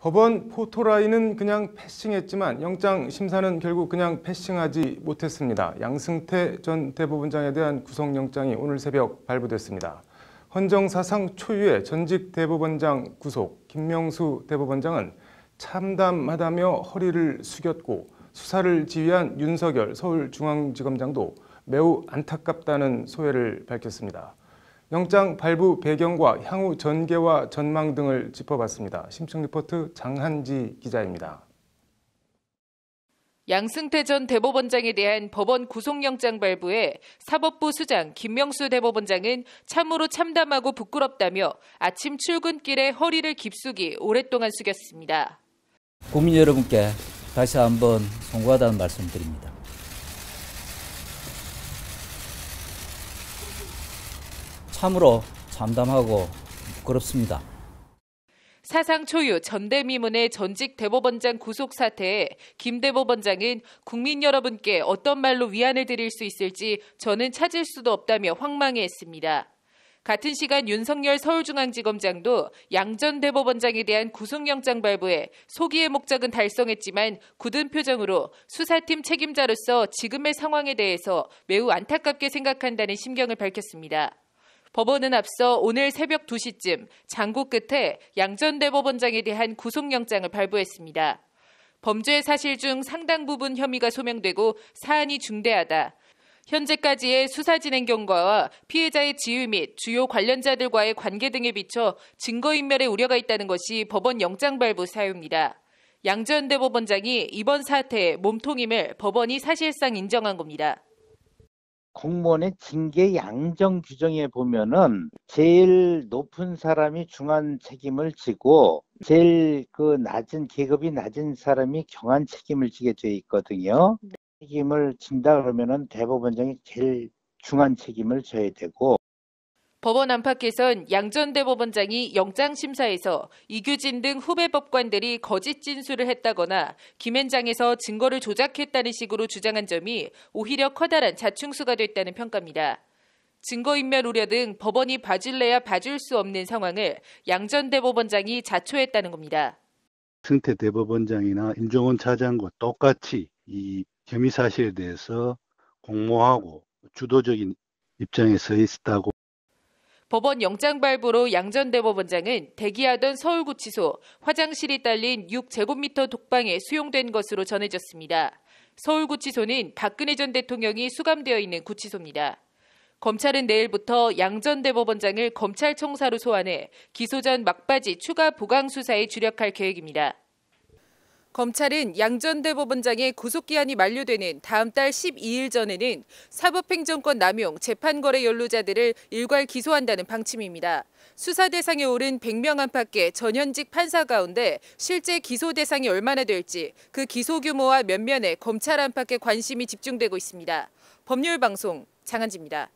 법원 포토라인은 그냥 패싱했지만 영장 심사는 결국 그냥 패싱하지 못했습니다. 양승태 전 대법원장에 대한 구속영장이 오늘 새벽 발부됐습니다. 헌정 사상 초유의 전직 대법원장 구속, 김명수 대법원장은 참담하다며 허리를 숙였고 수사를 지휘한 윤석열 서울중앙지검장도 매우 안타깝다는 소회를 밝혔습니다. 영장 발부 배경과 향후 전개와 전망 등을 짚어봤습니다. 심층 리포트 장한지 기자입니다. 양승태 전 대법원장에 대한 법원 구속영장 발부에 사법부 수장 김명수 대법원장은 참으로 참담하고 부끄럽다며 아침 출근길에 허리를 깊숙이 오랫동안 숙였습니다. 국민 여러분께 다시 한번 송구하다는 말씀드립니다. 참으로 참담하고 부끄럽습니다. 사상 초유 전대미문의 전직 대법원장 구속 사태에 김 대법원장은 국민 여러분께 어떤 말로 위안을 드릴 수 있을지 저는 찾을 수도 없다며 황망해했습니다. 같은 시간 윤석열 서울중앙지검장도 양 전 대법원장에 대한 구속영장 발부에 소기의 목적은 달성했지만 굳은 표정으로 수사팀 책임자로서 지금의 상황에 대해서 매우 안타깝게 생각한다는 심경을 밝혔습니다. 법원은 앞서 오늘 새벽 2시쯤 장고 끝에 양 전 대법원장에 대한 구속영장을 발부했습니다. 범죄 사실 중 상당 부분 혐의가 소명되고 사안이 중대하다. 현재까지의 수사 진행 경과와 피해자의 지위 및 주요 관련자들과의 관계 등에 비춰 증거인멸의 우려가 있다는 것이 법원 영장 발부 사유입니다. 양 전 대법원장이 이번 사태의 몸통임을 법원이 사실상 인정한 겁니다. 공무원의 징계 양정 규정에 보면은 제일 높은 사람이 중한 책임을 지고 제일 낮은 계급이 낮은 사람이 경한 책임을 지게 돼 있거든요. 책임을 진다 그러면은 대법원장이 제일 중한 책임을 져야 되고. 법원 안팎에선 양 전 대법원장이 영장심사에서 이규진 등 후배 법관들이 거짓 진술을 했다거나 김앤장에서 증거를 조작했다는 식으로 주장한 점이 오히려 커다란 자충수가 됐다는 평가입니다. 증거인멸 우려 등 법원이 봐줄래야 봐줄 수 없는 상황을 양 전 대법원장이 자초했다는 겁니다. 승태 대법원장이나 임종원 차장과 똑같이 이 혐의 사실에 대해서 공모하고 주도적인 입장에 서 있었다고. 법원 영장 발부로 양 전 대법원장은 대기하던 서울구치소 화장실이 딸린 6제곱미터 독방에 수용된 것으로 전해졌습니다. 서울구치소는 박근혜 전 대통령이 수감되어 있는 구치소입니다. 검찰은 내일부터 양 전 대법원장을 검찰총사로 소환해 기소 전 막바지 추가 보강 수사에 주력할 계획입니다. 검찰은 양 전 대법원장의 구속기한이 만료되는 다음 달 12일 전에는 사법행정권 남용, 재판거래 연루자들을 일괄 기소한다는 방침입니다. 수사 대상에 오른 100명 안팎의 전현직 판사 가운데 실제 기소 대상이 얼마나 될지 그 기소 규모와 면면에 검찰 안팎의 관심이 집중되고 있습니다. 법률방송 장한지입니다.